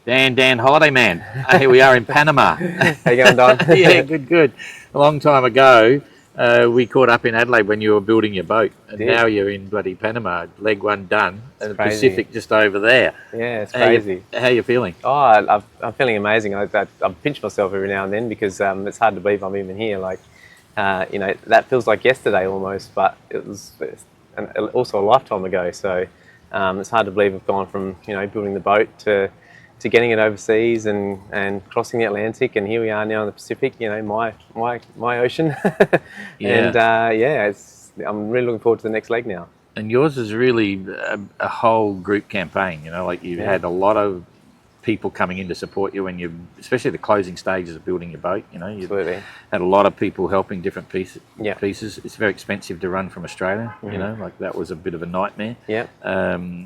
Dan, holiday man. Here we are in Panama. How you going, Don? Yeah, good. A long time ago, we caught up in Adelaide when you were building your boat, and now you're in bloody Panama. Leg1 done, and the Pacific just over there. Yeah, it's crazy. How you feeling? Oh, I'm feeling amazing. I pinch myself every now and then because it's hard to believe I'm even here. Like, you know, that feels like yesterday almost, but it was also a lifetime ago. So it's hard to believe I've gone from, you know, building the boat to getting it overseas and crossing the Atlantic, and here we are now in the Pacific. You know, my ocean. And I'm really looking forward to the next leg now. And yours is really a whole group campaign. You know, like you've had a lot of people coming in to support you when especially the closing stages of building your boat. You know, you've had a lot of people helping different pieces. It's very expensive to run from Australia. You know, like that was a bit of a nightmare.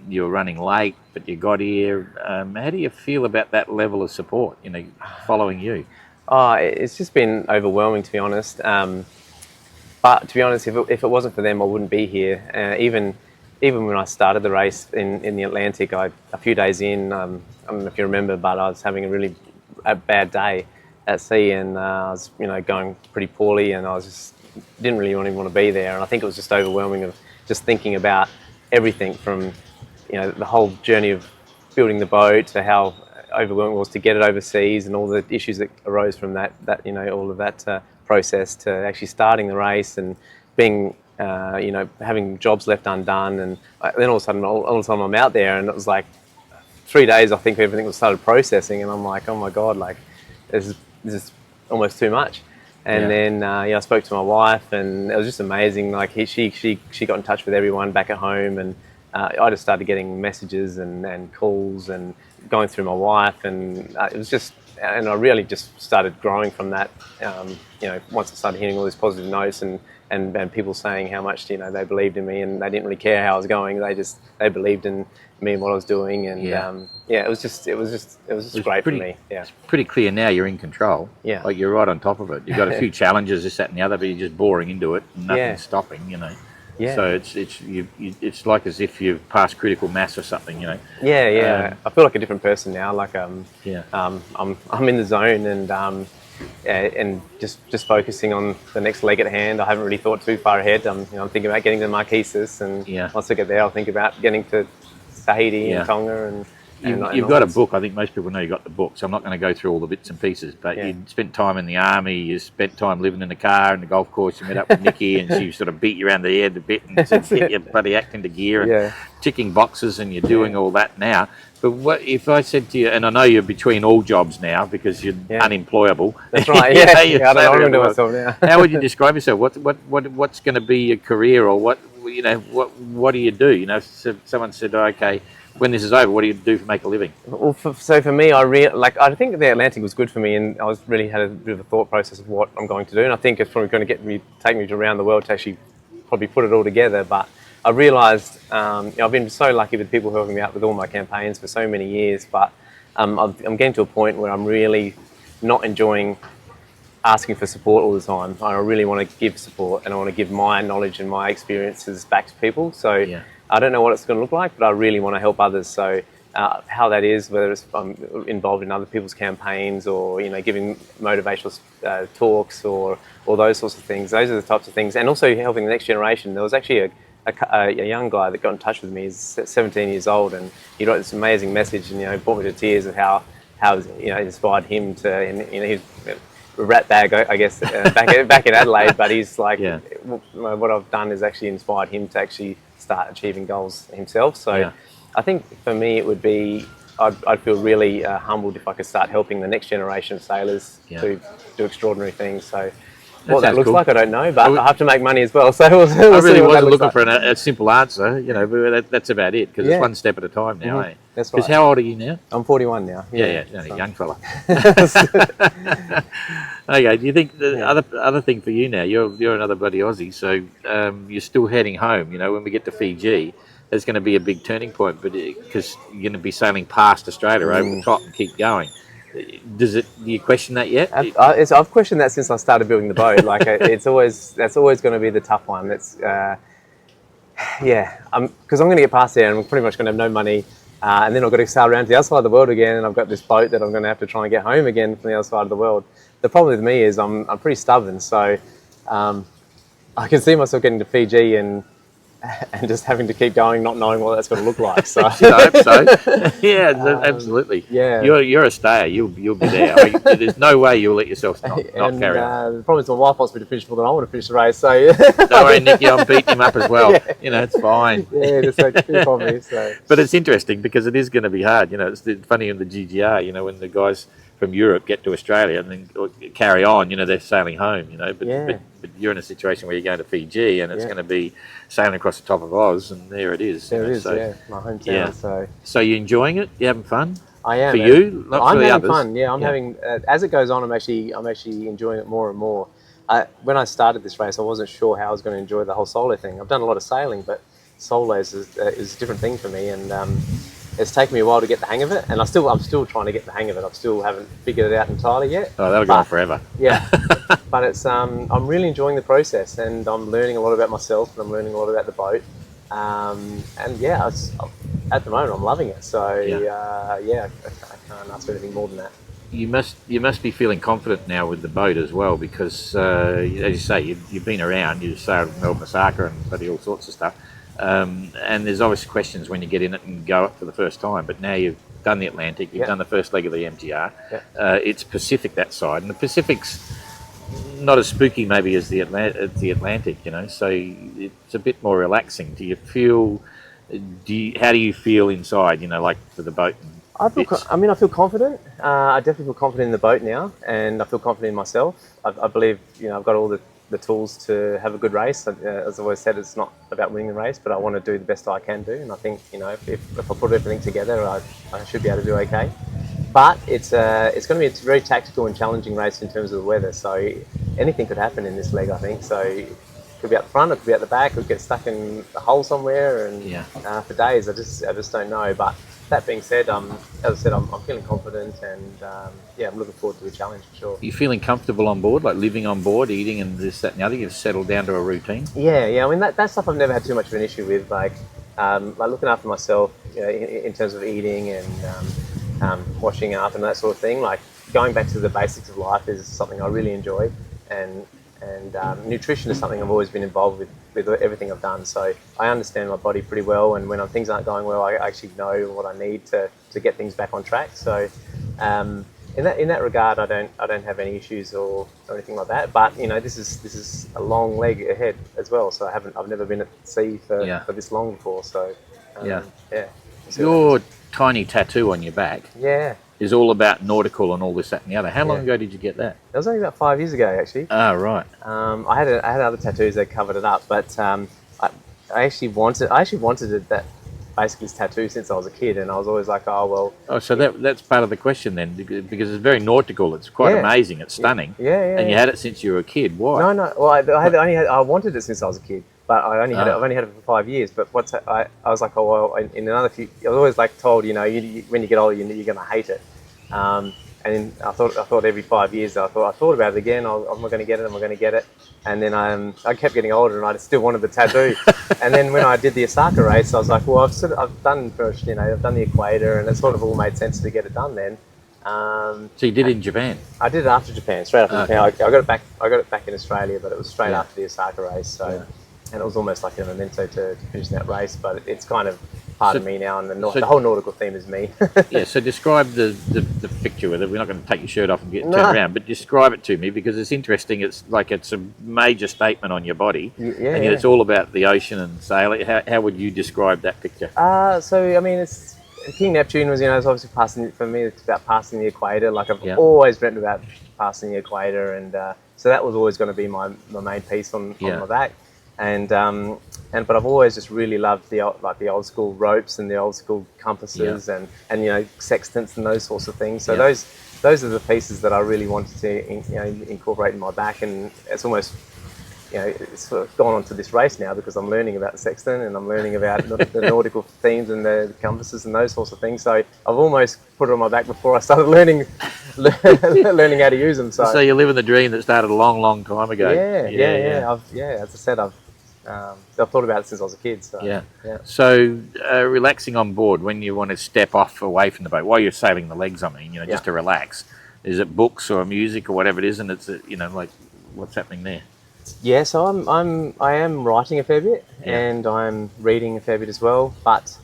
You were running late, but you got here. How do you feel about that level of support, you know, following you? Oh, it's just been overwhelming, to be honest. But to be honest, if it wasn't for them, I wouldn't be here. Even when I started the race in the Atlantic, a few days in, I don't know if you remember, but I was having a bad day at sea, and I was, you know, going pretty poorly, and I didn't really even want to be there. And I think it was just overwhelming of just thinking about everything from, you know, the whole journey of building the boat to how overwhelming it was to get it overseas and all the issues that arose from that you know, all of that process, to actually starting the race and being, you know, having jobs left undone, and then all of a sudden I'm out there, and it was like 3 days I think everything was started processing, and I'm like, oh my god, like this is almost too much. And then I spoke to my wife, and it was just amazing. Like she got in touch with everyone back at home, and I just started getting messages and calls and going through my wife, and it was just, and I really just started growing from that. You know, once I started hearing all these positive notes and people saying how much, you know, they believed in me, and they didn't really care how I was going. They believed in me and what I was doing, and it was just great for me. Yeah, it's pretty clear now you're in control. Yeah, like you're right on top of it. You've got a few challenges, this, that, and the other, but you're just boring into it, and nothing's stopping. You know. Yeah. So it's like as if you've passed critical mass or something, you know. Yeah. I feel like a different person now. Like I'm in the zone, and just focusing on the next leg at hand. I haven't really thought too far ahead. I'm thinking about getting to Marquesas, and once I get there, I'll think about getting to Tahiti and Tonga. And you've got a book. I think most people know you got the book, so I'm not going to go through all the bits and pieces. But you spent time in the army. You spent time living in the car and the golf course. You met up with Nikki, and she sort of beat you around the head a bit and said, "Get your bloody act into gear," and ticking boxes, and you're doing all that now. But what if I said to you, and I know you're between all jobs now because you're unemployable. That's right. I don't know what I'm doing myself now. How would you describe yourself? What's going to be your career, or what do you do? You know, so someone said, okay, when this is over, what do you do to make a living? Well, so for me, I think the Atlantic was good for me, and I was really had a bit of a thought process of what I'm going to do, and I think it's probably going to take me around the world to actually probably put it all together. But I realised, I've been so lucky with people helping me out with all my campaigns for so many years, but I'm getting to a point where I'm really not enjoying asking for support all the time. I really want to give support, and I want to give my knowledge and my experiences back to people. So I don't know what it's going to look like, but I really want to help others. So how that is, whether it's involved in other people's campaigns, or giving motivational talks, or those sorts of things. Those are the types of things, and also helping the next generation. There was actually a young guy that got in touch with me. He's 17 years old, and he wrote this amazing message, and brought me to tears of how it inspired him to. And he's a rat bag, I guess, back in Adelaide, but he's like, what I've done has actually inspired him to actually start achieving goals himself. So I think for me it would be, I'd feel really humbled if I could start helping the next generation of sailors to do extraordinary things. So what that looks like, I don't know, but I have to make money as well. So we'll I really wasn't looking for a simple answer, but that's about it, because it's one step at a time now. Eh? That's right. Because how old are you now? I'm 41 now. Yeah, a young fella. Okay, do you think the other thing for you now, you're another bloody Aussie, so you're still heading home. When we get to Fiji, there's going to be a big turning point, but because you're going to be sailing past Australia over the top and keep going. Do you question that yet? I've questioned that since I started building the boat. Like that's always going to be the tough one. That's because I'm going to get past there, and I'm pretty much going to have no money. And then I've got to sail around to the other side of the world again, and I've got this boat that I'm going to have to try and get home again from the other side of the world. The problem with me is I'm pretty stubborn, so I can see myself getting to Fiji and just having to keep going, not knowing what that's going to look like. So I hope so. Yeah, absolutely. Yeah, you're a stayer. You'll be there. I mean, there's no way you'll let yourself not carry on. The problem is my wife wants me to finish more than I want to finish the race. So don't worry, Nicky, I'm beating him up as well. Yeah. You know, it's fine. Yeah, just like keep on me. So. But it's interesting because it is going to be hard. You know, it's funny in the GGR. You know, when the guys from Europe get to Australia and then carry on, you know, they're sailing home. You know, but you're in a situation where you're going to Fiji and it's going to be sailing across the top of Oz, and there it is. There it is, my hometown. Yeah. So you're enjoying it? You having fun? I am. For you, not I'm for the having others. fun. Yeah, I'm having. As it goes on, I'm actually enjoying it more and more. When I started this race, I wasn't sure how I was going to enjoy the whole solo thing. I've done a lot of sailing, but solos is a different thing for me, and it's taken me a while to get the hang of it. And I'm still trying to get the hang of it. I still haven't figured it out entirely yet. Oh, that'll go on forever. Yeah, but it's I'm really enjoying the process, and I'm learning a lot about myself, and I'm learning a lot about the boat. And yeah, at the moment I'm loving it. So I can't ask for anything more than that. You must be feeling confident now with the boat as well, because as you say, you've been around, you've sailed Melbourne, Osaka, and bloody all sorts of stuff. And there's obviously questions when you get in it and go up for the first time. But now you've done the Atlantic, you've done the first leg of the MGR. It's Pacific that side, and the Pacific's not as spooky maybe as the Atlantic, you know. So it's a bit more relaxing. Do you feel? How do you feel inside? You know, like for the boat. I feel confident. I definitely feel confident in the boat now, and I feel confident in myself. I believe, you know, I've got all the tools to have a good race. As I've always said, it's not about winning the race, but I want to do the best I can do. And I think, you know, if I put everything together, I should be able to do okay. But it's going to be a very tactical and challenging race in terms of the weather. So anything could happen in this leg, I think. So it could be at the front, it could be at the back, it could get stuck in a hole somewhere, and for days, I just don't know. But that being said, as I said, I'm feeling confident, and I'm looking forward to the challenge for sure. Are you feeling comfortable on board, like living on board, eating and this, that, and the other? You've settled down to a routine? Yeah. I mean, that stuff I've never had too much of an issue with, like looking after myself, you know, in terms of eating and washing up and that sort of thing. Like going back to the basics of life is something I really enjoy, and nutrition is something I've always been involved with everything I've done. So I understand my body pretty well, and when things aren't going well, I actually know what I need to get things back on track. So in that regard, I don't have any issues or anything like that. But you know, this is a long leg ahead as well. So I've never been at sea for this long before. So Your tiny tattoo on your back. Yeah. Is all about nautical and all this, that, and the other. How long ago did you get that? That was only about 5 years ago, actually. Oh, right. I had other tattoos that covered it up, but I actually wanted that basically this tattoo since I was a kid, and I was always like, oh well. Oh, so that's part of the question then, because it's very nautical. It's quite amazing. It's stunning. Yeah. And you had it since you were a kid. Why? No. Well, I wanted it since I was a kid, but I've only had it for 5 years. But I was like, oh well, in another few. I was always like told, you know, when you get older, you're going to hate it. And I thought every 5 years, I thought about it again. I'm not going to get it. And then I kept getting older, and I still wanted the tattoo. And then when I did the Osaka race, I was like, well, I've done the equator, and it sort of all made sense to get it done then. So you did it in Japan? I did it after Japan, straight after Japan. I got it back in Australia, but it was straight after the Osaka race. So, and it was almost like a memento to finish that race. But it's kind of part of me now, and the whole nautical theme is me. So describe the picture with it. We're not going to take your shirt off and turn around, but describe it to me, because it's interesting. It's like it's a major statement on your body, and yet it's all about the ocean and sailing. How would you describe that picture? So I mean, it's King Neptune was, it's obviously passing, for me, it's about passing the equator. Like I've always dreamt about passing the equator, and so that was always going to be my main piece on my back. But I've always just really loved the old school ropes and the old school compasses and sextants and those sorts of things. So those are the pieces that I really wanted to incorporate in my back, and it's almost it's sort of gone on to this race now because I'm learning about the sextant and I'm learning about the nautical themes and the compasses and those sorts of things. So I've almost put it on my back before I started learning how to use them. So you're living the dream that started a long, long time ago. Yeah. As I said, I've I've thought about it since I was a kid. So, Yeah. yeah. So relaxing on board when you want to step off away from the boat while you're sailing the legs, I mean, just to relax. Is it books or music or whatever it is, and it's like what's happening there? Yeah, so I am writing a fair bit, and I'm reading a fair bit as well. But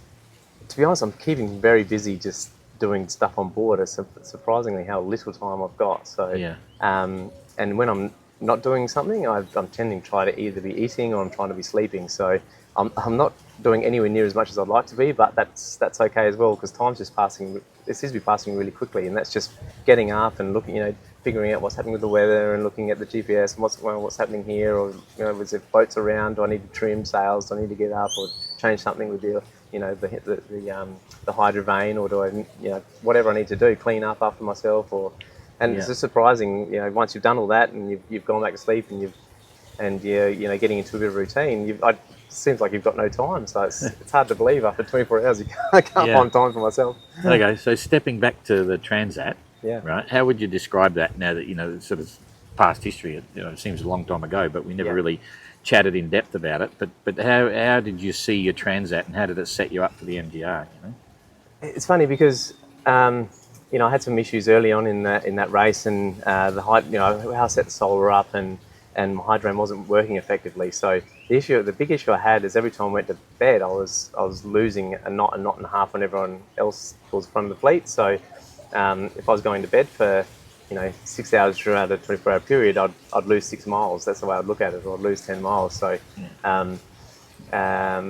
to be honest, I'm keeping very busy just doing stuff on board. It's surprisingly how little time I've got. So, and when I'm not doing something, I'm tending to try to either be eating or I'm trying to be sleeping. So I'm not doing anywhere near as much as I'd like to be, but that's okay as well, because time's just passing. It seems to be passing really quickly, and that's just getting up and looking, figuring out what's happening with the weather and looking at the GPS and what's happening here, or is there boats around? Do I need to trim sails? Do I need to get up or change something with the hydro vane, or do I whatever I need to do, clean up after myself, and it's just surprising, once you've done all that and you've gone back to sleep and you're getting into a bit of routine, it seems like you've got no time. So it's hard to believe after 24 hours I can't find time for myself. Okay, so stepping back to the Transat, yeah, right? How would you describe that now that it's sort of past history? It seems a long time ago, but we never really chatted in depth about it. But how did you see your Transat, and how did it set you up for the MGR? It's funny because I had some issues early on in that race, and how I set the solar up, and my hydro wasn't working effectively. So the big issue I had is every time I went to bed, I was losing a knot and a half when everyone else was from the fleet. So if I was going to bed for 6 hours throughout a 24-hour period, I'd lose 6 miles. That's the way I'd look at it, or I'd lose 10 miles. So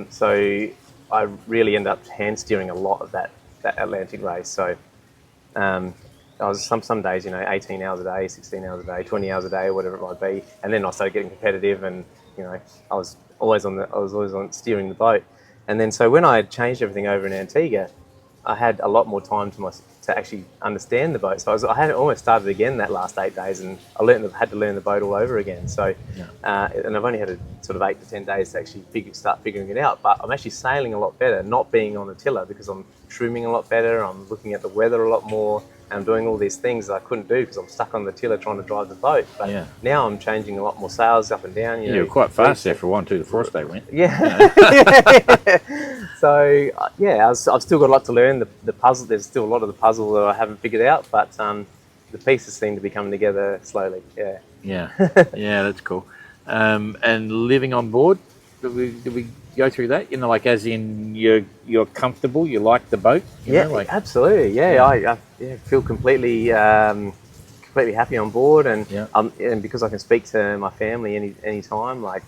so I really ended up hand steering a lot of that Atlantic race. So I was some days, 18 hours a day, 16 hours a day, 20 hours a day, or whatever it might be. And then I started getting competitive, and I was always on steering the boat. And then so when I had changed everything over in Antigua, I had a lot more time to actually understand the boat. So I had almost started again that last 8 days, and I had to learn the boat all over again. So and I've only had a sort of 8 to 10 days to actually start figuring it out. But I'm actually sailing a lot better, not being on the tiller, because I'm trimming a lot better. I'm looking at the weather a lot more. I'm doing all these things that I couldn't do because I'm stuck on the tiller trying to drive the boat. But now I'm changing a lot more sails up and down. You were quite fast there for a while until the frost day went. Yeah. So I've still got a lot to learn. The puzzle, there's still a lot of the puzzle that I haven't figured out, but the pieces seem to be coming together slowly. Yeah, that's cool. And living on board, did we go through that? Like as in you're comfortable, you like the boat? Absolutely. Yeah, I feel completely happy on board, and because I can speak to my family any time. I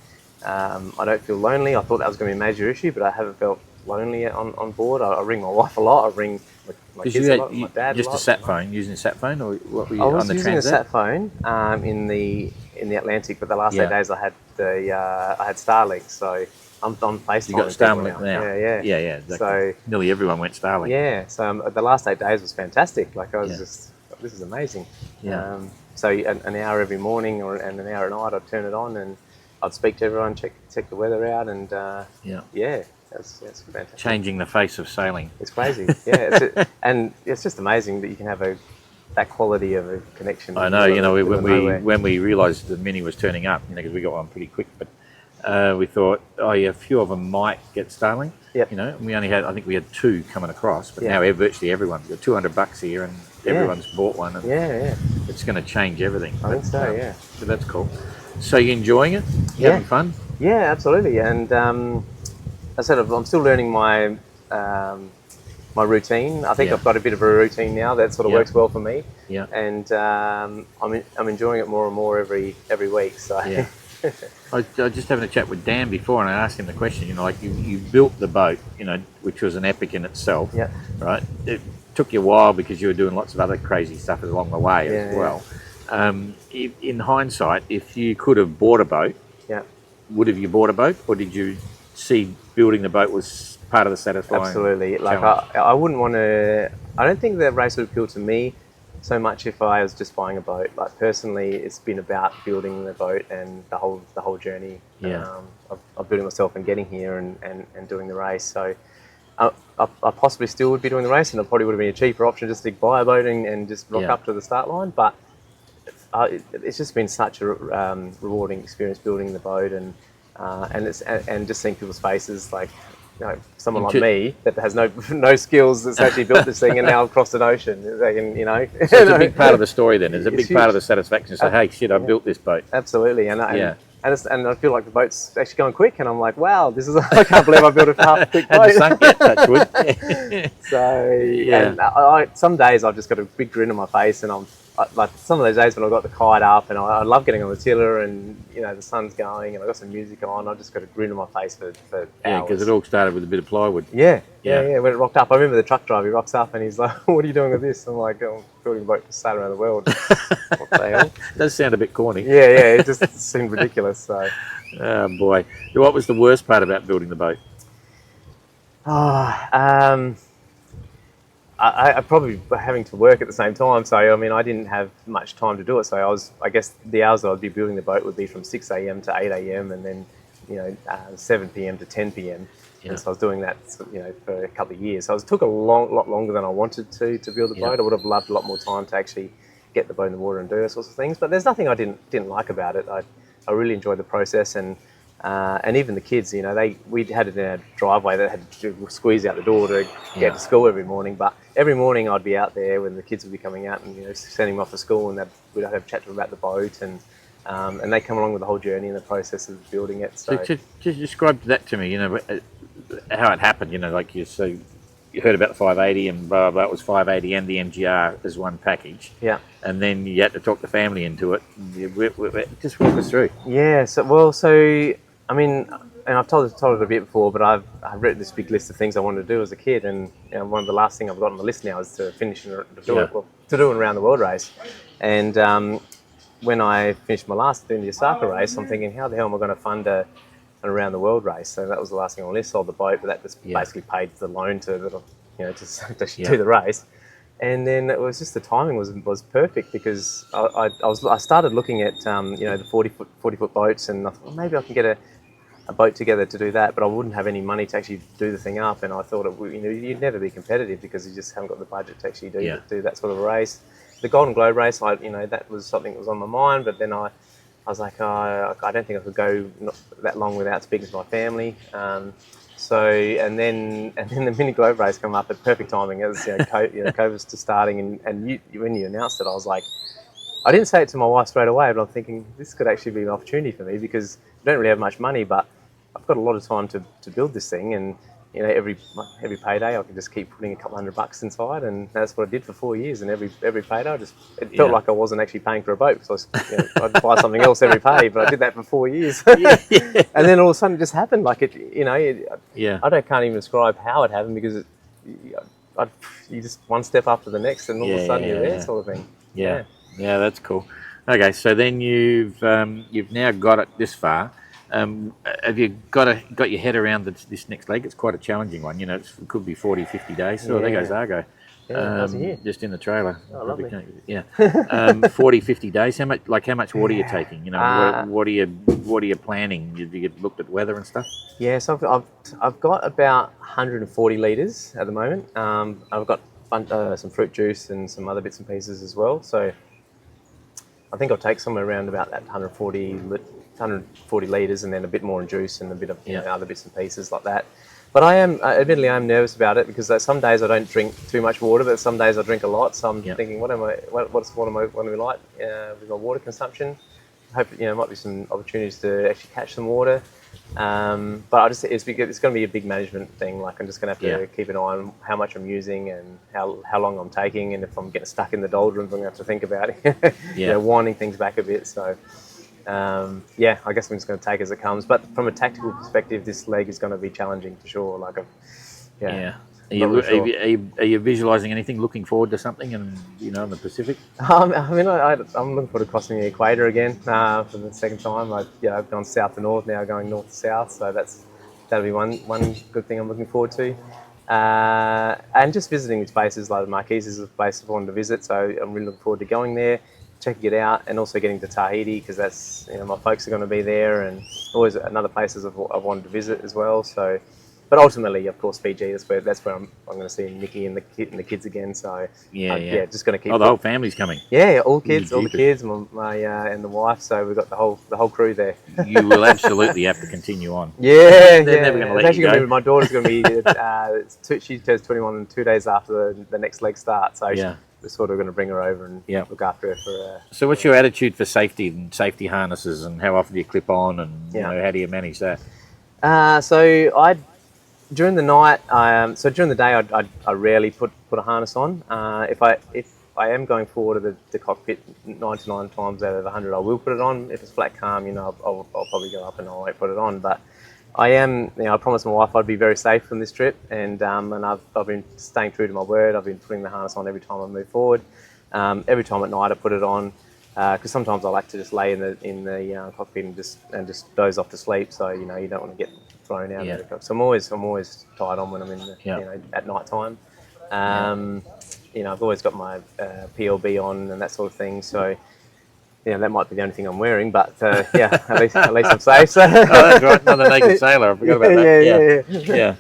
don't feel lonely. I thought that was going to be a major issue, but I haven't felt lonely on board. I ring my wife a lot. I ring my kids a lot, my dad just a lot. a sat phone, using a sat phone, or what were you on the Transat? I was using a sat phone in the Atlantic, but the last 8 days I had Starlink, so I'm FaceTime. You got Starlink now? Yeah. Exactly. So nearly everyone went Starlink. Yeah, so the last 8 days was fantastic. I was just, this is amazing. Yeah. So an hour every morning and an hour at night, I'd turn it on and I'd speak to everyone, check the weather out, and that's fantastic. Changing the face of sailing. It's crazy. And it's just amazing that you can have that quality of a connection. I know. When we realised the Mini was turning up, because we got one pretty quick, but we thought, a few of them might get Starlink. Yep. And we only had, I think we had 2 coming across, but now virtually everyone's got $200 here, and everyone's bought one. And it's going to change everything. I think so. So that's cool. So you enjoying it? You having fun? Yeah, absolutely. And I said I'm still learning my my routine. I think I've got a bit of a routine now that sort of works well for me. Yeah. And I'm enjoying it more and more every week. So I was just having a chat with Dan before, and I asked him the question. You built the boat, which was an epic in itself. Yeah. Right. It took you a while because you were doing lots of other crazy stuff along the way as well. In hindsight, if you could have bought a boat, would have you bought a boat, or did you see building the boat was part of the satisfying? Absolutely. challenge? I wouldn't want to. I don't think the race would appeal to me so much if I was just buying a boat. Personally, it's been about building the boat and the whole journey of building myself and getting here and doing the race. So I possibly still would be doing the race, and it probably would have been a cheaper option just to buy a boat and just rock up to the start line. But it's just been such a rewarding experience building the boat, and and just seeing people's faces, like, you know, someone like me that has no skills that's actually built this thing and now I've crossed an ocean. They can, you know. So it's a big part of the story then. It's a big part of the satisfaction. So, hey, shit, I built this boat. Absolutely. And I feel like the boat's actually going quick, and I'm like, wow, I can't believe I built a half quick boat. Hadn't sunk yet, touch wood. So, yeah. And some days I've just got a big grin on my face, and like some of those days when I've got the kite up and I love getting on the tiller and, you know, the sun's going and I've got some music on, I've just got a grin on my face for hours. Yeah, because it all started with a bit of plywood. Yeah. When it rocked up, I remember the truck driver, he rocks up and he's like, what are you doing with this? I'm like, oh, I'm building a boat to sail around the world. What the hell? It does sound a bit corny. Yeah, it just seemed ridiculous. So. Oh, boy. What was the worst part about building the boat? I probably were having to work at the same time, so I mean I didn't have much time to do it. So I guess the hours that I'd be building the boat would be from 6 a.m. to 8 a.m. and then, you know, 7 p.m. to 10 p.m. And so I was doing that, you know, for a couple of years. So it took a lot longer than I wanted to build the boat. I would have loved a lot more time to actually get the boat in the water and do those sorts of things. But there's nothing I didn't like about it. I really enjoyed the process, and even the kids, you know, we had it in our driveway that had to squeeze out the door to get to school every morning. But every morning I'd be out there when the kids would be coming out and, you know, sending them off to school, and we'd have a chat to them about the boat, and they come along with the whole journey and the process of building it. So just describe that to me, you know, how it happened, you know, like you heard about the 580 and blah, blah, blah, it was 580 and the MGR as one package. Yeah. And then you had to talk the family into it. Just walk us through. Yeah, I mean, and I've told it a bit before, but I've written this big list of things I wanted to do as a kid, and, you know, one of the last things I've got on the list now is to finish to do an around the world race. And when I finished my last India Osaka race, I'm thinking, how the hell am I going to fund an around the world race? So that was the last thing on the list. Sold the boat, but that just basically paid the loan to do the race. And then it was just the timing was perfect, because I started looking at you know, the 40 foot boats, and I thought, well, maybe I can get a boat together to do that, but I wouldn't have any money to actually do the thing up. And I thought, you know, you'd never be competitive because you just haven't got the budget to actually do that sort of a race. The Golden Globe race, you know, that was something that was on my mind, but then I was like, I don't think I could go that long without speaking to my family. And then the Mini Globe race come up at perfect timing as, you know, COVID was just starting, and when you announced it, I was like, I didn't say it to my wife straight away, but I'm thinking this could actually be an opportunity for me, because I don't really have much money, but I've got a lot of time to build this thing, and, you know, every payday I can just keep putting a couple $100 inside, and that's what I did for 4 years. And every payday it felt like I wasn't actually paying for a boat, because I'd buy something else every pay, but I did that for 4 years. And then all of a sudden it just happened. Like I can't even describe how it happened, because you just one step after the next, and all of a sudden you're there, sort of thing. Yeah, that's cool. Okay, so then you've now got it this far. Have you got your head around this next leg? It's quite a challenging one. You know, it could be 40, 50 days. So there goes Argo. Just in the trailer. Oh, lovely. Yeah. 40, 50 days. How much water are you taking? You know, what are you planning? You looked at weather and stuff? Yeah, so I've got about 140 litres at the moment. I've got some fruit juice and some other bits and pieces as well. So I think I'll take somewhere around about that 140 litres, and then a bit more in juice and a bit of other bits and pieces like that. But admittedly, I'm nervous about it, because some days I don't drink too much water, but some days I drink a lot. So I'm thinking, what am I like with my water consumption? I hope, you know, might be some opportunities to actually catch some water. But it's going to be a big management thing. Like, I'm just going to have to keep an eye on how much I'm using and how long I'm taking, and if I'm getting stuck in the doldrums, I'm going to have to think about it. You know, winding things back a bit. So. I guess I'm just going to take it as it comes. But from a tactical perspective, this leg is going to be challenging for sure. Like, Are you visualising anything? Looking forward to something, and in the Pacific? I'm looking forward to crossing the equator again for the second time. I've gone south to north, now going north to south. So that'll be one good thing I'm looking forward to. And just visiting places like the Marquise is a place I've wanted to visit. So I'm really looking forward to going there, checking it out, and also getting to Tahiti, because that's, my folks are going to be there, and always another place I've wanted to visit as well. So But ultimately, of course, Fiji. That's where I'm going to see Nikki and the kids again. So Yeah. just going to keep. Oh, the whole family's coming. Yeah, all the kids, my and the wife. So we've got the whole crew there. You will absolutely have to continue on. Yeah, They're never going to let it's you actually go. my daughter's going to be. She turns 21 in 2 days after the next leg start. So we're sort of going to bring her over and look after her for. So what's your attitude for safety and safety harnesses, and how often do you clip on, and you know, how do you manage that? So during the night, during the day, I rarely put a harness on. If I am going forward to the cockpit 99 times out of 100, I will put it on. If it's flat calm, you know, I'll probably go up and I won't put it on. But I promised my wife I'd be very safe on this trip, and I've been staying true to my word. I've been putting the harness on every time I move forward. Every time at night I put it on, because sometimes I like to just lay in the cockpit and just doze off to sleep. So you know, you don't want to get thrown out. So I'm always tied on when I'm in at night time. You know, I've always got my PLB on and that sort of thing. So that might be the only thing I'm wearing, but at least I'm safe. So. Oh, that's right, another naked sailor. I forgot about that. Yeah.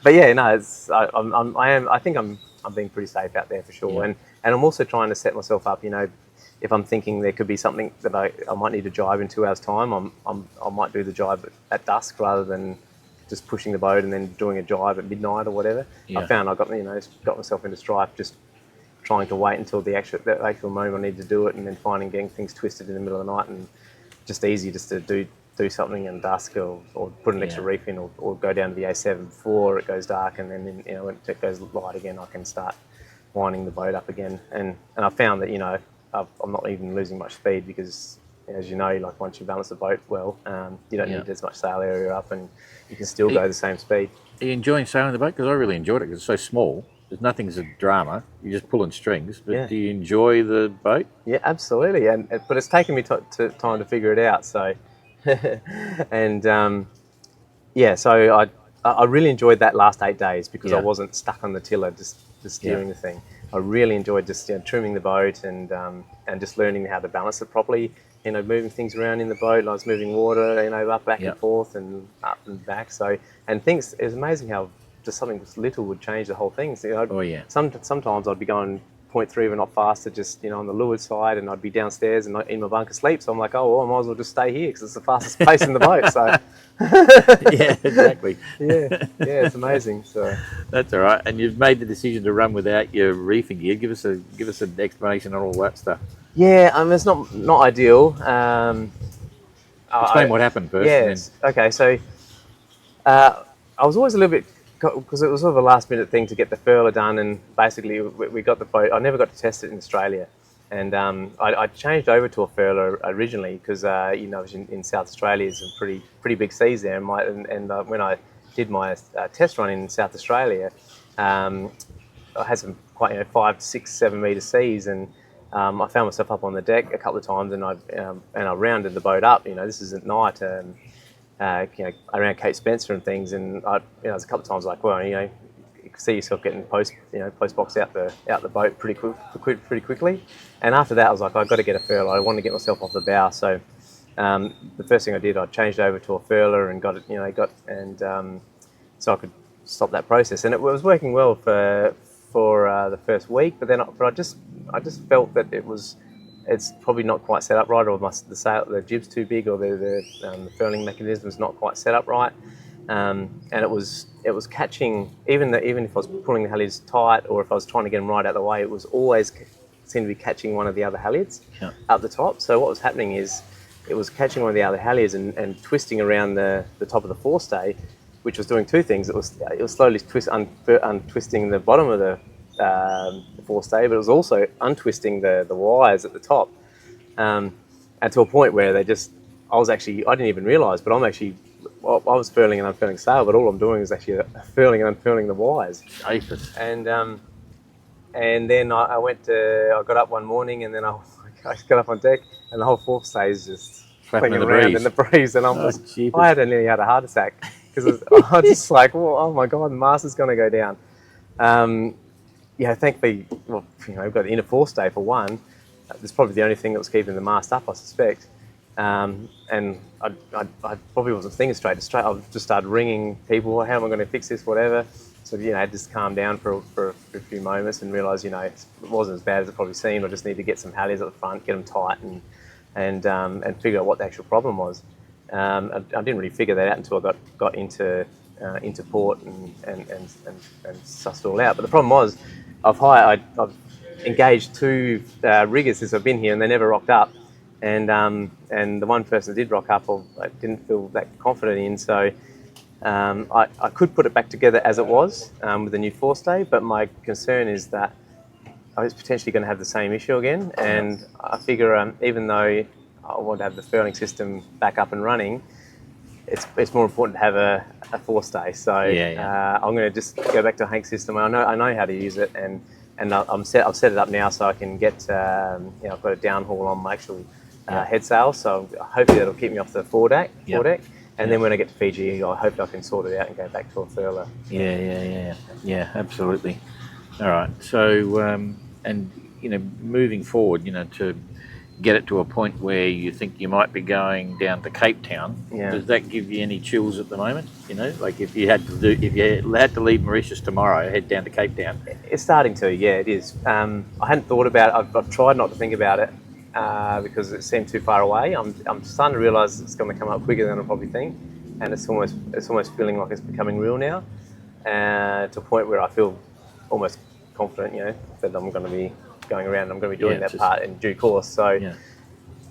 But no, I think I'm being pretty safe out there for sure, and I'm also trying to set myself up. You know, if I'm thinking there could be something that I might need to jibe in 2 hours' time, I might do the jibe at dusk rather than just pushing the boat and then doing a jibe at midnight or whatever. I found I got myself into strife just trying to wait until the actual moment I need to do it, and then getting things twisted in the middle of the night, and just easy just to do something in dusk or put an extra reef in or go down to the A7 before it goes dark, and then when it goes light again, I can start winding the boat up again. And I found that I'm not even losing much speed because, as you know, like once you balance the boat well, you don't need as much sail area up, and you can still go the same speed. Are you enjoying sailing the boat? Because I really enjoyed it because it's so small. Nothing's a drama. You're just pulling strings. But do you enjoy the boat? Yeah, absolutely. But it's taken me time to figure it out. So, and so I really enjoyed that last 8 days because I wasn't stuck on the tiller just steering the thing. I really enjoyed just trimming the boat and just learning how to balance it properly. Moving things around in the boat. I was moving water, up, back and forth, and up and back. So, it's amazing how just something little would change the whole thing. So, sometimes I'd be going 0.3 of a knot faster, just on the leeward side, and I'd be downstairs and in my bunk asleep. So I'm like, I might as well just stay here because it's the fastest place in the boat. So, yeah, exactly. It's amazing. So that's all right. And you've made the decision to run without your reefing gear. Give us an explanation on all that stuff. Yeah, it's not ideal. Explain what happened first. Yes. Okay. So I was always a little bit, because it was sort of a last minute thing to get the furler done, and basically we got the boat. I never got to test it in Australia, and I changed over to a furler originally because in South Australia there's some pretty big seas there, and when I did my test run in South Australia, I had some quite 5, 6, 7 meter seas, and I found myself up on the deck a couple of times, and I rounded the boat up. This is at night. Around Cape Spencer and things, and there's a couple of times like, well, you can see yourself getting post box out the boat pretty quickly. And after that, I was like, I've got to get a furler. I wanted to get myself off the bow. So the first thing I did, I changed over to a furler and got it, so I could stop that process. And it was working well for the first week, but I just felt that it's probably not quite set up right, or the jib's too big, or the furling mechanism is not quite set up right, and it was catching, even if I was pulling the halyards tight, or if I was trying to get them right out of the way, it was always seemed to be catching one of the other halyards up the top. So what was happening is it was catching one of the other halyards and twisting around the top of the forestay, which was doing two things. It was slowly untwisting the bottom of the forestay, but it was also untwisting the wires at the top, and to a point where I didn't even realise, but I was furling and unfurling sail, but all I'm doing is actually furling and unfurling the wires. And then I got up one morning, and then I got up on deck, and the whole forestay is just flapping around in the breeze, and I nearly had a heart attack because I was just like, oh my god, the mast is going to go down. Thankfully, we've got the inner forestay for one. That's probably the only thing that was keeping the mast up, I suspect. And I probably wasn't thinking straight. I just started ringing people. How am I going to fix this? Whatever. So I had just calmed down for a few moments and realised, it wasn't as bad as it probably seemed. I just need to get some halyards at the front, get them tight, and figure out what the actual problem was. I didn't really figure that out until I got into port and sussed it all out. But the problem was, I've engaged 2 riggers since I've been here, and they never rocked up. And the one person that did rock up, I didn't feel that confident in. So I could put it back together as it was with the new forestay, but my concern is that I was potentially going to have the same issue again. And I figure even though I want to have the furling system back up and running, it's more important to have a forestay. So I'm going to just go back to Hank's system. I know how to use it, and I've set it up now so I can get I've got a downhaul on my actual head sail, so hopefully that'll keep me off the foredeck. And then when I get to Fiji, I hope I can sort it out and go back to a furler. Yeah, absolutely. All right. So, moving forward, to get it to a point where you think you might be going down to Cape Town, does that give you any chills at the moment? Like if you had to leave Mauritius tomorrow, head down to Cape Town. It's starting to, it is. I hadn't thought about it. I've tried not to think about it because it seemed too far away. I'm starting to realise it's going to come up quicker than I probably think, and it's almost feeling like it's becoming real now, to a point where I feel almost confident, that I'm going to be going around. I'm going to be doing that part in due course. So,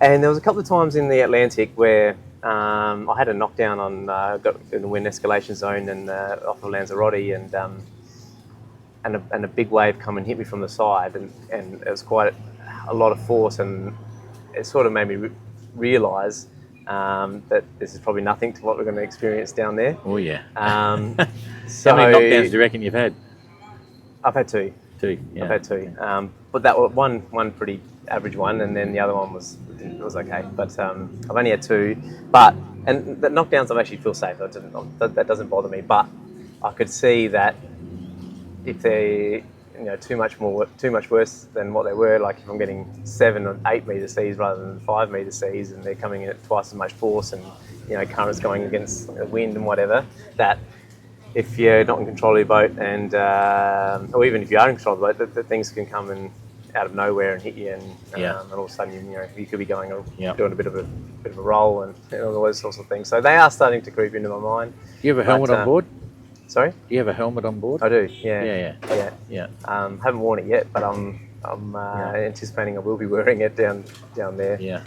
and there was a couple of times in the Atlantic where I had a knockdown on got in the wind escalation zone and off of Lanzarote, and a big wave come and hit me from the side, and it was quite a lot of force, and it sort of made me realise that this is probably nothing to what we're going to experience down there. Oh yeah. So how many knockdowns do you reckon you've had? I've had 2. Yeah. I've had 2, but that was one pretty average one, and then the other one was okay. But I've only had 2. And the knockdowns I actually feel safe. That doesn't bother me. But I could see that if they too much worse than what they were, like if I'm getting 7 or 8 metre seas rather than 5 metre seas, and they're coming in at twice as much force, and currents going against the wind and whatever, that if you're not in control of your boat, and or even if you are in control of the boat, that things can come in out of nowhere and hit you, and all of a sudden you could be doing a bit of a roll and all those sorts of things. So they are starting to creep into my mind. Do you have a helmet on board? Sorry? Do you have a helmet on board? I do. Yeah. Haven't worn it yet, but I'm anticipating I will be wearing it down there. Yeah.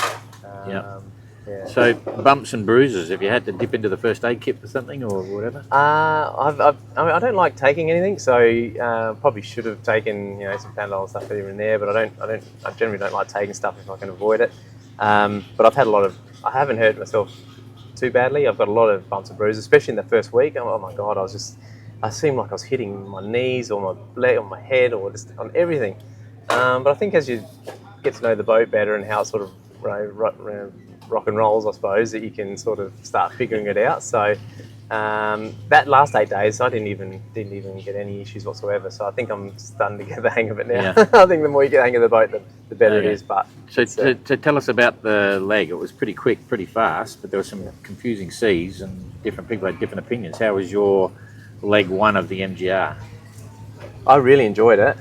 So bumps and bruises. Have you had to dip into the first aid kit for something or whatever? I don't like taking anything, so probably should have taken some Panadol and stuff here and there. But I generally don't like taking stuff if I can avoid it. But I haven't hurt myself too badly. I've got a lot of bumps and bruises, especially in the first week. Oh my God, I seemed like I was hitting my knees or my leg or my head or just on everything. But I think as you get to know the boat better and how it sort of rock and rolls, I suppose, that you can sort of start figuring it out. So that last 8 days, I didn't even get any issues whatsoever. So I think I'm starting to get the hang of it now. Yeah. I think the more you get the hang of the boat, the better it is. But so to tell us about the leg, it was pretty quick, pretty fast, but there were some confusing seas and different people had different opinions. How was your leg 1 of the MGR? I really enjoyed it.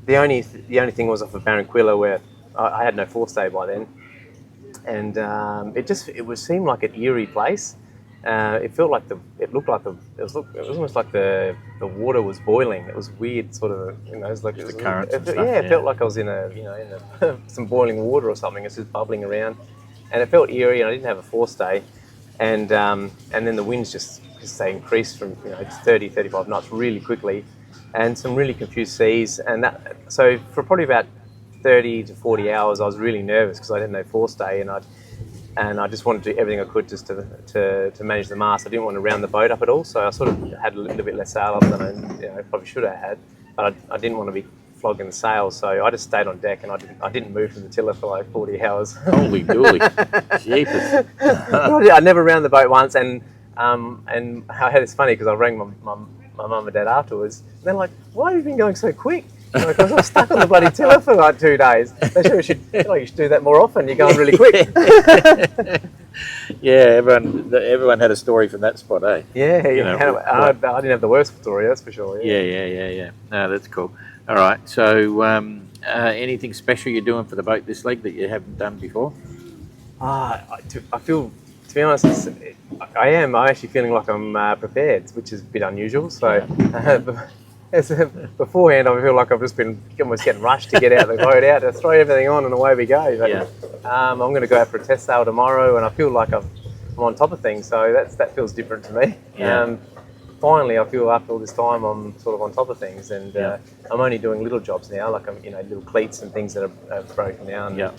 The only thing was off of Barranquilla, where I had no forestay by then, and it seemed like an eerie place. It was almost like the water was boiling. It was weird, sort of, it was like the currents. It felt like I was in some boiling water or something. It's just bubbling around, and it felt eerie. And I didn't have a forestay, and then the winds just they increased from 30, 35 knots really quickly, and some really confused seas. And so for probably about 30 to 40 hours, I was really nervous because I didn't know forestay, and I just wanted to do everything I could just to manage the mast. I didn't want to round the boat up at all, so I sort of had a little bit less sail up than I probably should have had, but I didn't want to be flogging the sails, so I just stayed on deck, and I didn't move from the tiller for like 40 hours. Holy dooly. Jeepers. I never round the boat once, and I had it's funny because I rang my mum and dad afterwards, and they're like, "Why have you been going so quick?" Because I was stuck on the bloody tiller for like 2 days. They you should do that more often. You're going really quick. Yeah, everyone had a story from that spot, eh? Yeah, I didn't have the worst story, that's for sure. Yeah. No, that's cool. All right. So, anything special you're doing for the boat this leg that you haven't done before? I feel, to be honest, I'm actually feeling like I'm prepared, which is a bit unusual. So, beforehand, I feel like I've just been almost getting rushed to get out the boat, out to throw everything on, and away we go. But, I'm going to go out for a test sail tomorrow, and I feel like I'm on top of things. So that feels different to me. Yeah. Finally, I feel after all this time, I'm sort of on top of things, and I'm only doing little jobs now, like little cleats and things that are broken down. Yeah.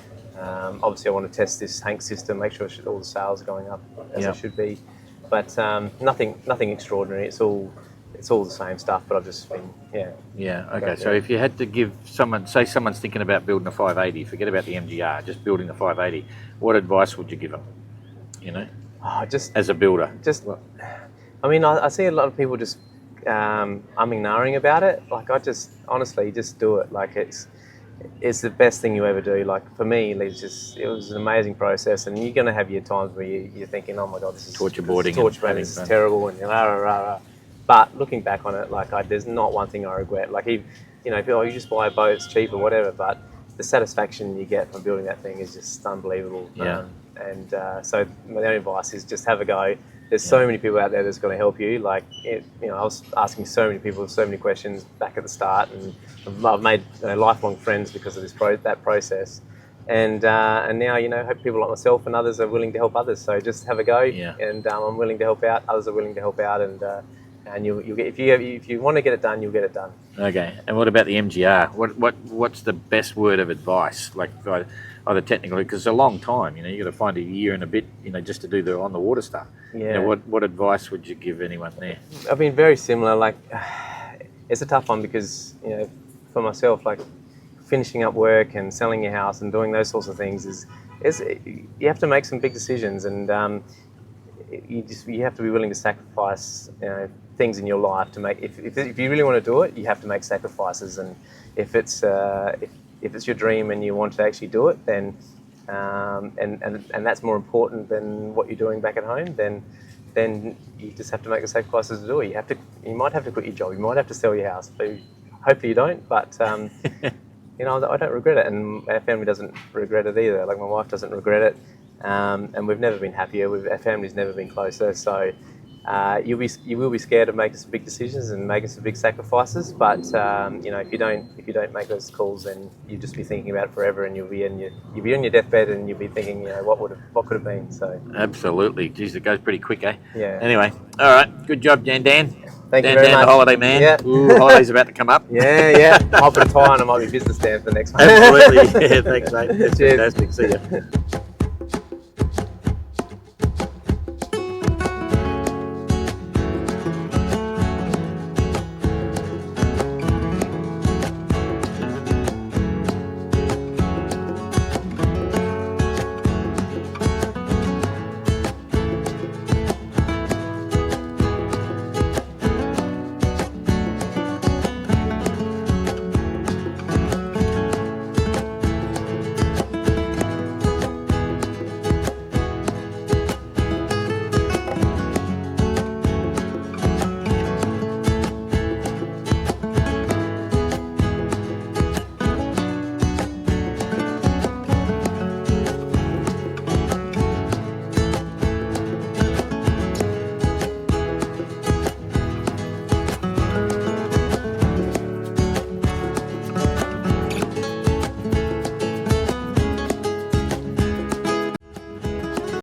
Obviously, I want to test this Hank system, make sure all the sails are going up as they should be, but nothing extraordinary. It's all the same stuff, but I've just been Okay. So if you had to give someone's thinking about building a 580, forget about the MGR, just building the 580, what advice would you give them? Just as a builder. I see a lot of people just umming and ahhing about it. Like, I just honestly just do it. Like, it's the best thing you ever do. Like, for me, it was an amazing process, and you're going to have your times where you're thinking, oh my god, this is torture boarding, this is terrible, and rah, rah, rah. But looking back on it, like, there's not one thing I regret. Like, if you just buy a boat, it's cheap or whatever, but the satisfaction you get from building that thing is just unbelievable. Yeah. So my only advice is just have a go. There's so many people out there that's going to help you. Like, I was asking so many people so many questions back at the start, and I've made lifelong friends because of that process. And now, people like myself and others are willing to help others. So just have a go. Yeah. And I'm willing to help out. Others are willing to help out, and you'll get, if you want to get it done, you'll get it done. Okay. And what about the MGR? What's the best word of advice? Like, either technically, because it's a long time. You got to find a year and a bit. just to do the on the water stuff. Yeah. What advice would you give anyone there? I mean, very similar. Like, it's a tough one because for myself, like, finishing up work and selling your house and doing those sorts of things is you have to make some big decisions, and you have to be willing to sacrifice things in your life to make. If you really want to do it, you have to make sacrifices, and if it's your dream and you want to actually do it, then and that's more important than what you're doing back at home, then you just have to make the sacrifices to do it. You might have to quit your job, you might have to sell your house, but hopefully you don't. But I don't regret it, and our family doesn't regret it either. Like, my wife doesn't regret it, and we've never been happier. Our family's never been closer. So you will be scared of making some big decisions and making some big sacrifices. But if you don't make those calls, then you'll just be thinking about it forever, and you'll be on your deathbed, and you'll be thinking, what could have been. So absolutely, geez, it goes pretty quick, eh? Yeah. Anyway, all right, good job, Dan. Thank you very much. The holiday man. Yeah. Ooh, holiday's about to come up. Yeah. I'll put a tie on. I might be business Dan for the next one. Absolutely. Yeah, thanks, mate. That's Cheers. fantastic. See you.